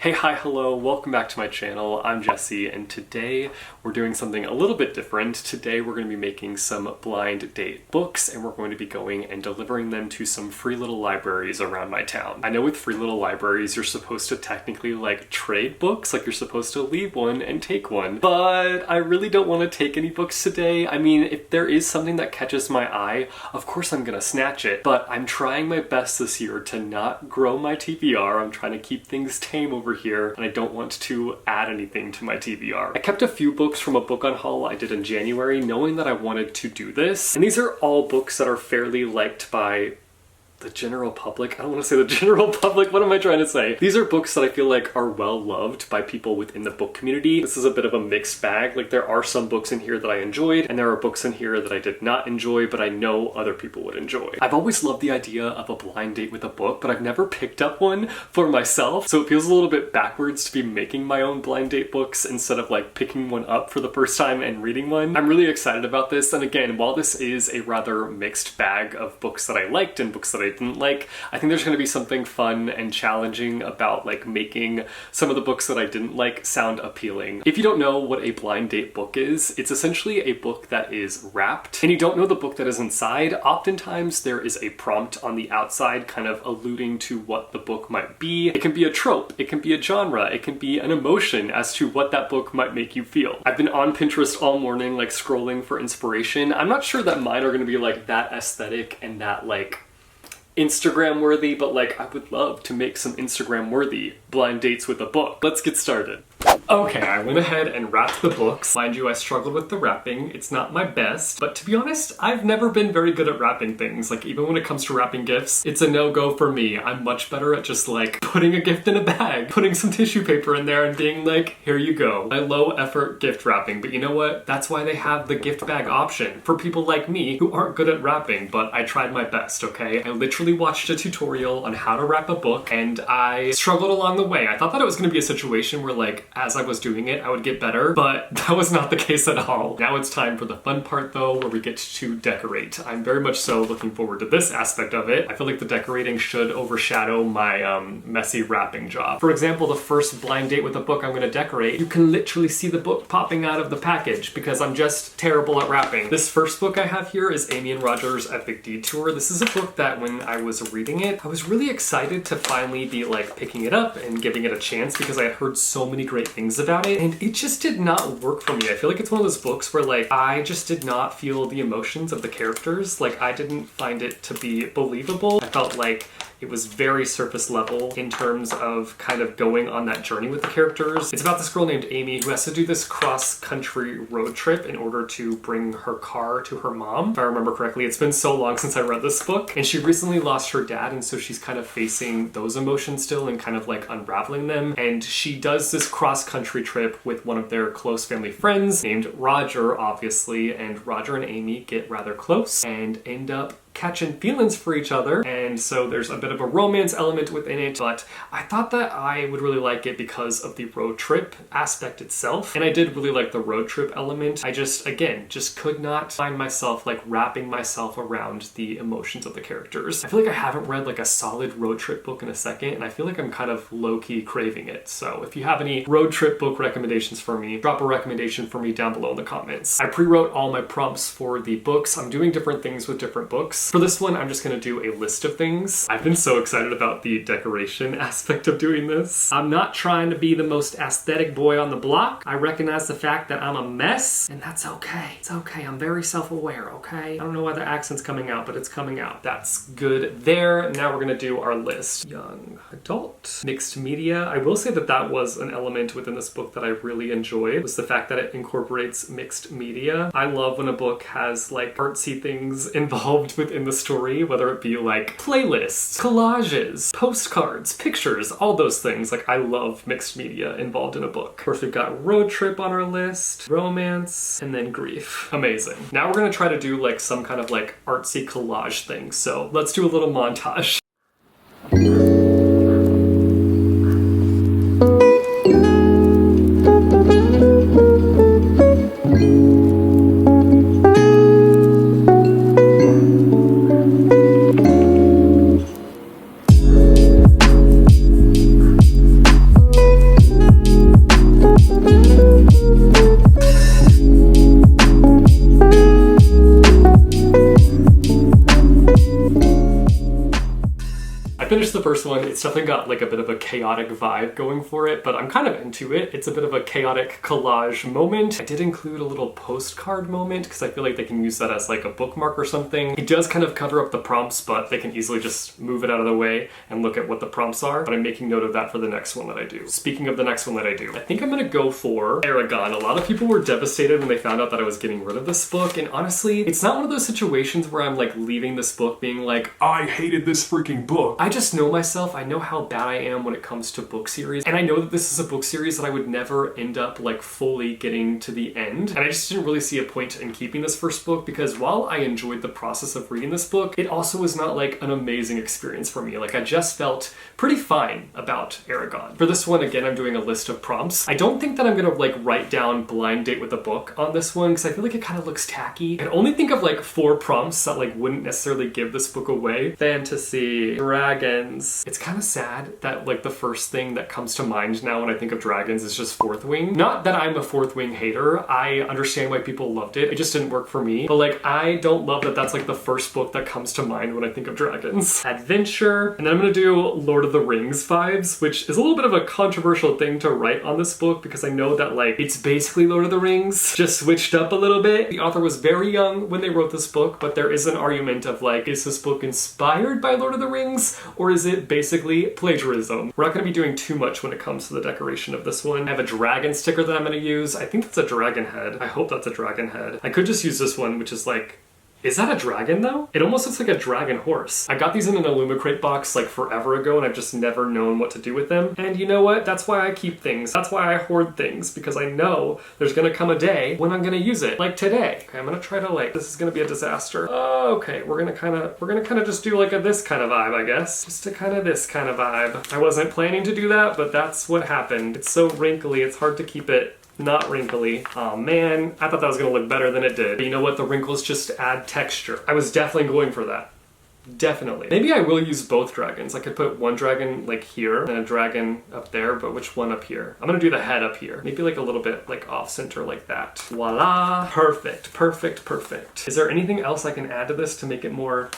Hey, hi, hello, welcome back to my channel. I'm Jesse, and today we're doing something a little bit different. Today we're going to be making some blind date books, and we're going to be going and delivering them to some free little libraries around my town. I know with free little libraries, you're supposed to technically trade books, you're supposed to leave one and take one, but I really don't want to take any books today. I mean, if there is something that catches my eye, of course I'm gonna snatch it, but I'm trying my best this year to not grow my TBR. I'm trying to keep things tame over here, and I don't want to add anything to my TBR. I kept a few books from a book on haul I did in January, knowing that I wanted to do this, and these are all books that are fairly liked by the general public. I don't want to say the general public, what am I trying to say? These are books that I feel like are well loved by people within the book community. This is a bit of a mixed bag. There are some books in here that I enjoyed, and there are books in here that I did not enjoy, but I know other people would enjoy. I've always loved the idea of a blind date with a book, but I've never picked up one for myself, so it feels a little bit backwards to be making my own blind date books instead of picking one up for the first time and reading one. I'm really excited about this, and again, while this is a rather mixed bag of books that I liked and books that I didn't like, I think there's going to be something fun and challenging about making some of the books that I didn't like sound appealing. If you don't know what a blind date book is, it's essentially a book that is wrapped and you don't know the book that is inside. Oftentimes there is a prompt on the outside kind of alluding to what the book might be. It can be a trope, it can be a genre, it can be an emotion as to what that book might make you feel. I've been on Pinterest all morning scrolling for inspiration. I'm not sure that mine are going to be that aesthetic and that Instagram worthy, but I would love to make some Instagram worthy blind dates with a book. Let's get started. Okay, I went ahead and wrapped the books. Mind you, I struggled with the wrapping. It's not my best, but to be honest, I've never been very good at wrapping things. Even when it comes to wrapping gifts, it's a no-go for me. I'm much better at just putting a gift in a bag, putting some tissue paper in there and being here you go. I low effort gift wrapping, but you know what? That's why they have the gift bag option for people like me who aren't good at wrapping, but I tried my best, okay? I literally watched a tutorial on how to wrap a book and I struggled along the way. I thought that it was gonna be a situation where as I was doing it, I would get better, but that was not the case at all. Now it's time for the fun part though, where we get to decorate. I'm very much so looking forward to this aspect of it. I feel like the decorating should overshadow my messy wrapping job. For example, the first blind date with a book I'm gonna decorate, you can literally see the book popping out of the package because I'm just terrible at wrapping. This first book I have here is Amy and Roger's Epic Detour. This is a book that when I was reading it, I was really excited to finally be picking it up and giving it a chance because I had heard so many great things about it, and it just did not work for me. I feel like it's one of those books where I just did not feel the emotions of the characters. I didn't find it to be believable. I felt it was very surface level in terms of kind of going on that journey with the characters. It's about this girl named Amy who has to do this cross-country road trip in order to bring her car to her mom. If I remember correctly, it's been so long since I read this book, and she recently lost her dad, and so she's kind of facing those emotions still and kind of unraveling them. And she does this cross-country trip with one of their close family friends named Roger, obviously, and Roger and Amy get rather close and end up catching feelings for each other, and so there's a bit of a romance element within it, but I thought that I would really like it because of the road trip aspect itself, and I did really like the road trip element. I just could not find myself wrapping myself around the emotions of the characters. I feel I haven't read a solid road trip book in a second, and I feel I'm kind of low-key craving it. So if you have any road trip book recommendations for me, drop a recommendation for me down below in the comments. I pre-wrote all my prompts for the books. I'm doing different things with different books. For this one, I'm just gonna do a list of things. I've been so excited about the decoration aspect of doing this. I'm not trying to be the most aesthetic boy on the block. I recognize the fact that I'm a mess, and that's okay. It's okay, I'm very self-aware, okay? I don't know why the accent's coming out, but it's coming out. That's good there. Now we're gonna do our list. Young adult, mixed media. I will say that that was an element within this book that I really enjoyed, was the fact that it incorporates mixed media. I love when a book has artsy things involved within the story, whether it be playlists, collages, postcards, pictures, all those things. I love mixed media involved in a book. Of course, we've got road trip on our list, romance, and then grief. Amazing. Now we're gonna try to do some kind of artsy collage thing. So let's do a little montage. It's definitely got like a bit of a chaotic vibe going for it, but I'm kind of into it. It's a bit of a chaotic collage moment. I did include a little postcard moment because I feel like they can use that as like a bookmark or something. It does kind of cover up the prompts, but they can easily just move it out of the way and look at what the prompts are. But I'm making note of that for the next one that I do. Speaking of the next one that I do, I think I'm gonna go for Aragon. A lot of people were devastated when they found out that I was getting rid of this book, and honestly, it's not one of those situations where I'm like leaving this book being like, I hated this freaking book. I just know myself. I know how bad I am when it comes to book series, and I know that this is a book series that I would never end up like fully getting to the end, and I just didn't really see a point in keeping this first book because while I enjoyed the process of reading this book, it also was not like an amazing experience for me. Like I just felt pretty fine about Aragon. For this one, again, I'm doing a list of prompts. I don't think that I'm gonna like write down blind date with a book on this one because I feel like it kind of looks tacky. I only think of like 4 prompts that like wouldn't necessarily give this book away. Fantasy, dragons. It's kind of sad that like the first thing that comes to mind now when I think of dragons is just Fourth Wing. Not that I'm a Fourth Wing hater. I understand why people loved it. It just didn't work for me. But like I don't love that that's like the first book that comes to mind when I think of dragons. Adventure. And then I'm gonna do Lord of the Rings vibes, which is a little bit of a controversial thing to write on this book because I know that like it's basically Lord of the Rings, just switched up a little bit. The author was very young when they wrote this book, but there is an argument of like, is this book inspired by Lord of the Rings or is it basically plagiarism? We're not gonna be doing too much when it comes to the decoration of this one. I have a dragon sticker that I'm gonna use. I think that's a dragon head. I hope that's a dragon head. I could just use this one, which is like, is that a dragon though? It almost looks like a dragon horse. I got these in an Illumicrate box like forever ago and I've just never known what to do with them. And you know what? That's why I keep things. That's why I hoard things, because I know there's gonna come a day when I'm gonna use it. Like today. Okay, I'm gonna try to like, this is gonna be a disaster. Okay, we're gonna kind of just do like a this kind of vibe, I guess. Just a kind of this kind of vibe. I wasn't planning to do that, but that's what happened. It's so wrinkly, it's hard to keep it not wrinkly. Oh man, I thought that was gonna look better than it did. But you know what? The wrinkles just add texture. I was definitely going for that. Definitely. Maybe I will use both dragons. I could put one dragon like here and a dragon up there, but which one up here? I'm gonna do the head up here. Maybe like a little bit like off center like that. Voila. Perfect, perfect, perfect. Is there anything else I can add to this to make it more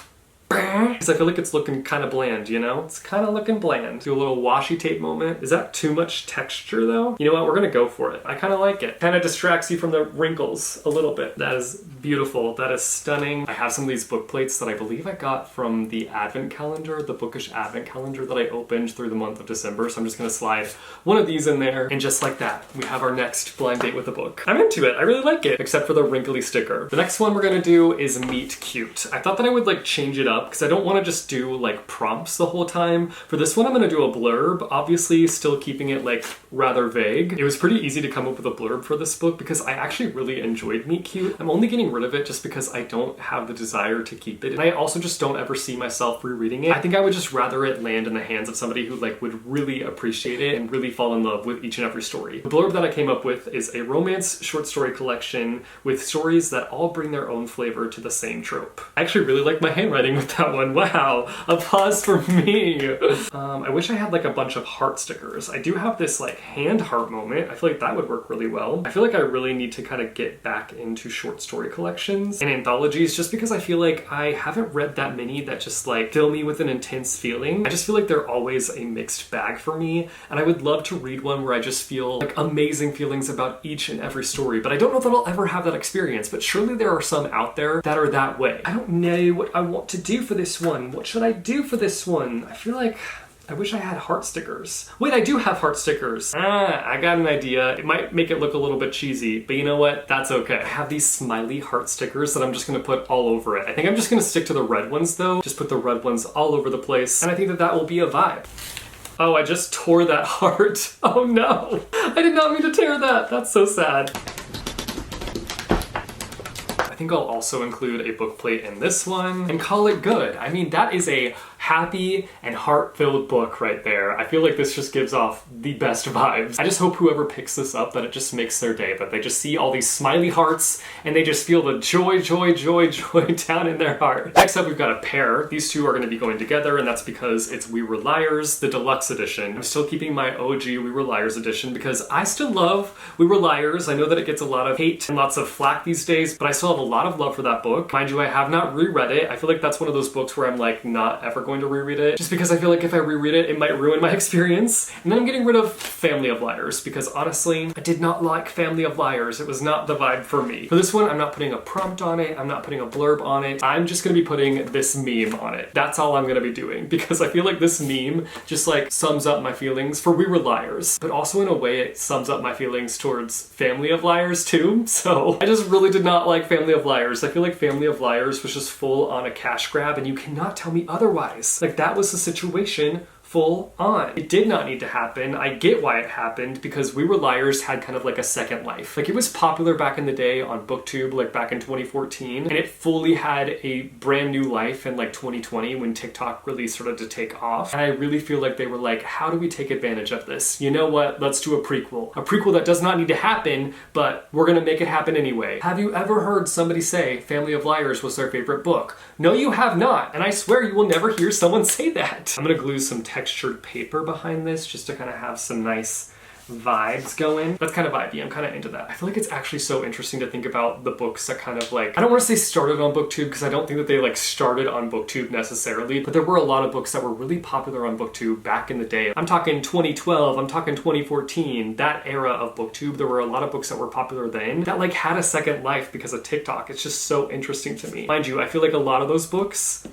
because I feel like it's looking kind of bland, you know? It's kind of looking bland. Do a little washi tape moment. Is that too much texture though? You know what? We're gonna go for it. I kind of like it. Kind of distracts you from the wrinkles a little bit. That is beautiful. That is stunning. I have some of these book plates that I believe I got from the advent calendar, the bookish advent calendar that I opened through the month of December. So I'm just gonna slide one of these in there, and just like that, we have our next blind date with a book. I'm into it. I really like it, except for the wrinkly sticker. The next one we're gonna do is Meet Cute. I thought that I would like change it up because I don't want to just do like prompts the whole time. For this one, I'm going to do a blurb, obviously still keeping it like rather vague. It was pretty easy to come up with a blurb for this book because I actually really enjoyed Meet Cute. I'm only getting rid of it just because I don't have the desire to keep it. And I also just don't ever see myself rereading it. I think I would just rather it land in the hands of somebody who like would really appreciate it and really fall in love with each and every story. The blurb that I came up with is a romance short story collection with stories that all bring their own flavor to the same trope. I actually really like my handwriting with that one. Wow, applause for me. I wish I had like a bunch of heart stickers. I do have this like hand heart moment. I feel like that would work really well. I feel like I really need to kind of get back into short story collections and anthologies just because I feel like I haven't read that many that just like fill me with an intense feeling. I just feel like they're always a mixed bag for me, and I would love to read one where I just feel like amazing feelings about each and every story, but I don't know that I'll ever have that experience, but surely there are some out there that are that way. I don't know what I want to do for this one. What should I do for this one? I feel like I wish I had heart stickers. Wait, I do have heart stickers. I got an idea. It might make it look a little bit cheesy, but you know what? That's okay. I have these smiley heart stickers that I'm just gonna put all over it. I think I'm just gonna stick to the red ones though. Just put the red ones all over the place, and I think that that will be a vibe. Oh, I just tore that heart. Oh no, I did not mean to tear that. That's so sad. I think I'll also include a book plate in this one and call it good. I mean, that is a happy and heart-filled book right there. I feel like this just gives off the best vibes. I just hope whoever picks this up that it just makes their day, that they just see all these smiley hearts and they just feel the joy, joy, joy, joy down in their heart. Next up, we've got a pair. These two are going to be going together, and that's because it's We Were Liars, the deluxe edition. I'm still keeping my OG We Were Liars edition because I still love We Were Liars. I know that it gets a lot of hate and lots of flack these days, but I still have a lot of love for that book. Mind you, I have not reread it. I feel like that's one of those books where I'm like not ever going going to reread it, just because I feel like if I reread it, it might ruin my experience. And then I'm getting rid of Family of Liars, because honestly, I did not like Family of Liars. It was not the vibe for me. For this one, I'm not putting a prompt on it. I'm not putting a blurb on it. I'm just gonna be putting this meme on it. That's all I'm gonna be doing, because I feel like this meme just like sums up my feelings for We Were Liars, but also in a way it sums up my feelings towards Family of Liars too. So I just really did not like Family of Liars. I feel like Family of Liars was just full on a cash grab, and you cannot tell me otherwise. Like, that was the situation full on. It did not need to happen. I get why it happened, because We Were Liars had kind of like a second life. Like, it was popular back in the day on BookTube, like back in 2014, and it fully had a brand new life in like 2020 when TikTok really started to take off. And I really feel like they were like, how do we take advantage of this? You know what? Let's do a prequel. A prequel that does not need to happen, but we're gonna make it happen anyway. Have you ever heard somebody say Family of Liars was their favorite book? No, you have not. And I swear you will never hear someone say that. I'm gonna glue some textured paper behind this just to kind of have some nice vibes going. That's kind of vibey. I'm kind of into that. I feel like it's actually so interesting to think about the books that kind of like, I don't want to say started on BookTube, because I don't think that they like started on BookTube necessarily, but there were a lot of books that were really popular on BookTube back in the day. I'm talking 2012, I'm talking 2014, that era of BookTube. There were a lot of books that were popular then that like had a second life because of TikTok. It's just so interesting to me. Mind you, I feel like a lot of those books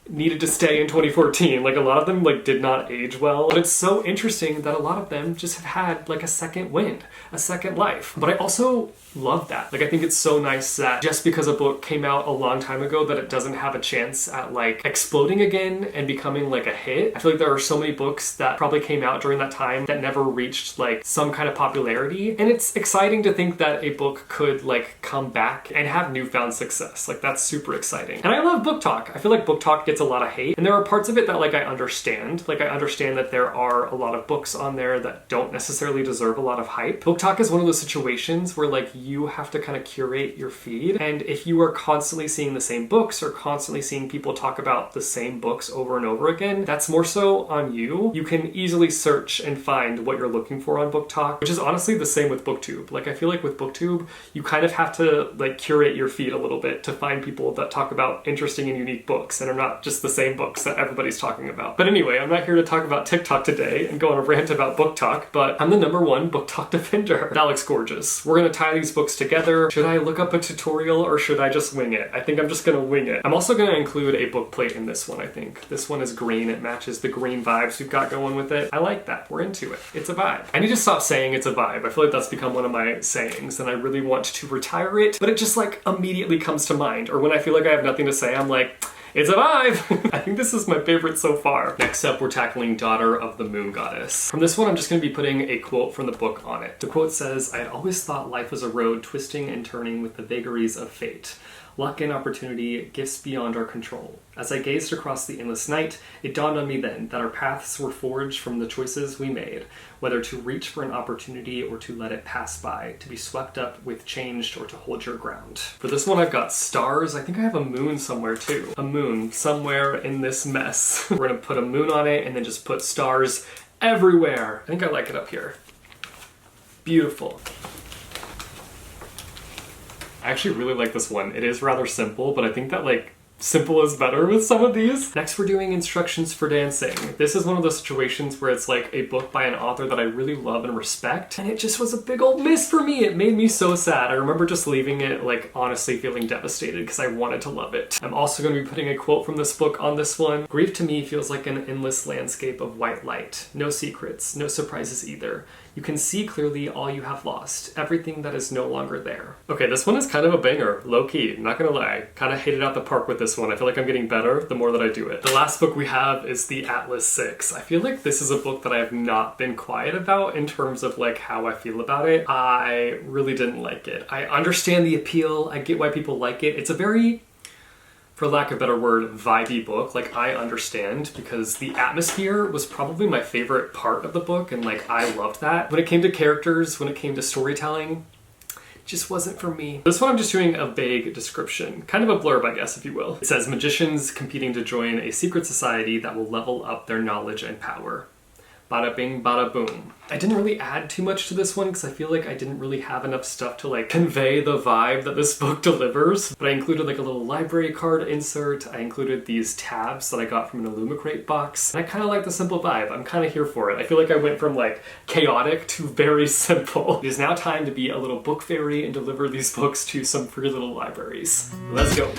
needed to stay in 2014. Like, a lot of them like did not age well, but it's so interesting that a lot of them just have had like a second wind, a second life. But I also love that. Like, I think it's so nice that just because a book came out a long time ago that it doesn't have a chance at like exploding again and becoming like a hit. I feel like there are so many books that probably came out during that time that never reached like some kind of popularity, and it's exciting to think that a book could like come back and have newfound success. Like, that's super exciting. And I love book talk. I feel like book talk gets a lot of hate, and there are parts of it that like I understand. Like, I understand that there are a lot of books on there that don't necessarily deserve a lot of hype. Book talk is one of those situations where like you have to kind of curate your feed, and if you are constantly seeing the same books or constantly seeing people talk about the same books over and over again, that's more so on you. You can easily search and find what you're looking for on Book Talk, which is honestly the same with BookTube. Like, I feel like with BookTube, you kind of have to like curate your feed a little bit to find people that talk about interesting and unique books and are not just the same books that everybody's talking about. But anyway, I'm not here to talk about TikTok today and go on a rant about Book Talk, but I'm the #1 Book Talk defender. That looks gorgeous. We're gonna tie these books together. Should I look up a tutorial or should I just wing it? I think I'm just gonna wing it. I'm also gonna include a book plate in this one, I think. This one is green. It matches the green vibes we've got going with it. I like that. We're into it. It's a vibe. I need to stop saying it's a vibe. I feel like that's become one of my sayings, and I really want to retire it, but it just like immediately comes to mind. Or when I feel like I have nothing to say, I'm like, it's a vibe! I think this is my favorite so far. Next up, we're tackling Daughter of the Moon Goddess. From this one, I'm just gonna be putting a quote from the book on it. The quote says, "I had always thought life was a road twisting and turning with the vagaries of fate. Luck and opportunity, gifts beyond our control. As I gazed across the endless night, it dawned on me then that our paths were forged from the choices we made, whether to reach for an opportunity or to let it pass by, to be swept up with changed or to hold your ground." For this one, I've got stars. I think I have a moon somewhere too. A moon somewhere in this mess. We're gonna put a moon on it and then just put stars everywhere. I think I like it up here. Beautiful. I actually really like this one. It is rather simple, but I think that like simple is better with some of these. Next, we're doing instructions for dancing. This is one of those situations where it's like a book by an author that I really love and respect, and it just was a big old miss for me. It made me so sad. I remember just leaving it like honestly feeling devastated because I wanted to love it. I'm also going to be putting a quote from this book on this one. "Grief to me feels like an endless landscape of white light. No secrets, no surprises either. You can see clearly all you have lost, everything that is no longer there." Okay, this one is kind of a banger, low-key, not gonna lie. Kind of hit it out the park with this one. I feel like I'm getting better the more that I do it. The last book we have is The Atlas 6. I feel like this is a book that I have not been quiet about in terms of like how I feel about it. I really didn't like it. I understand the appeal, I get why people like it. It's a very, for lack of a better word, vibey book. Like, I understand, because the atmosphere was probably my favorite part of the book, and like I loved that. When it came to characters, when it came to storytelling, it just wasn't for me. This one I'm just doing a vague description, kind of a blurb, I guess, if you will. It says, "Magicians competing to join a secret society that will level up their knowledge and power. Bada bing, bada boom. I didn't really add too much to this one because I feel like I didn't really have enough stuff to like convey the vibe that this book delivers. But I included like a little library card insert. I included these tabs that I got from an Illumicrate box. And I kind of like the simple vibe. I'm kind of here for it. I feel like I went from like chaotic to very simple. It is now time to be a little book fairy and deliver these books to some free little libraries. Let's go.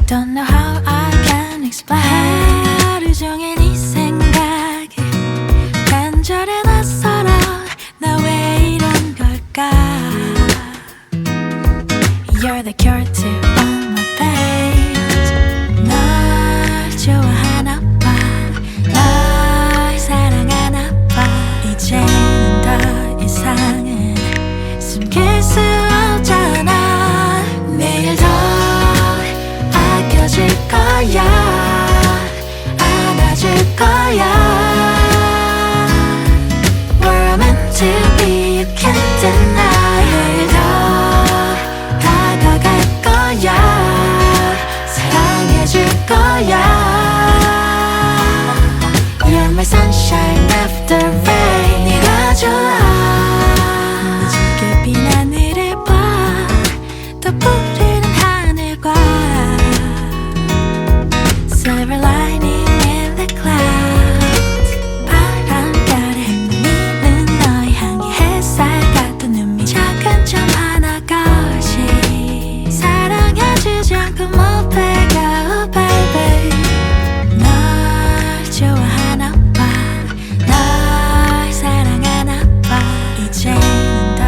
Don't know how I can explain. 하루 종일 네 생각에 간절해 낯설어. 나 왜 이런 걸까? You're the cure to all my pain. 널 좋아하나 봐. 널 사랑하나 봐. 이제는 더 이상은 숨길 수 없잖아. 내일 더 안아줄 거야. 안아줄 거야. We're meant to be, you can't deny. 내일 더 다가갈 거야. 사랑해줄 거야. You're my sunshine after rain. 네가 좋아. 늦게 빈 하늘을 봐. 또 푸르른 하늘과 silver lining in the clouds. 바람결에 미는 너의 향기. 햇살 같은 눈밑 작은 점 하나것이 사랑해주지 않고 못 배가. Oh baby. 널 좋아하나 봐. 널 사랑하나 봐. 이제는 더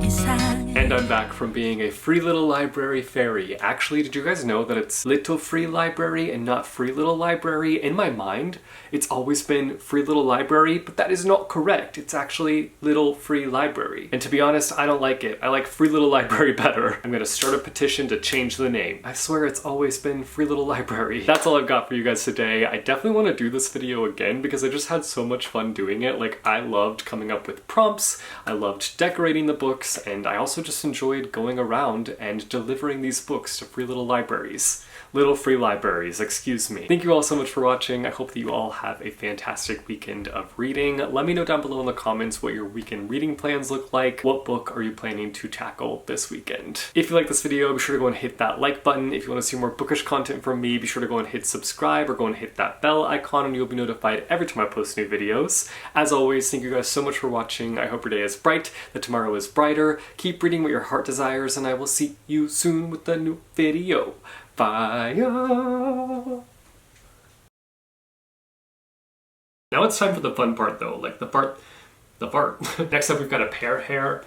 이상. And I'm back from being a free little library fairy. Actually, did you guys know that it's Little Free Library and not Free Little Library? In my mind, it's always been Free Little Library, but that is not correct. It's actually Little Free Library. And to be honest, I don't like it. I like Free Little Library better. I'm gonna start a petition to change the name. I swear it's always been Free Little Library. That's all I've got for you guys today. I definitely want to do this video again because I just had so much fun doing it. Like, I loved coming up with prompts, I loved decorating the books, and I also just enjoyed going around and delivering these books to free little libraries. Little free libraries, excuse me. Thank you all so much for watching. I hope that you all have a fantastic weekend of reading. Let me know down below in the comments what your weekend reading plans look like. What book are you planning to tackle this weekend? If you like this video, be sure to go and hit that like button. If you want to see more bookish content from me, be sure to go and hit subscribe or go and hit that bell icon and you'll be notified every time I post new videos. As always, thank you guys so much for watching. I hope your day is bright, that tomorrow is brighter. Keep reading what your heart desires, and I will see you soon with a new video. Bye. Now it's time for the fun part though, like the part. Next up we've got a pear hair.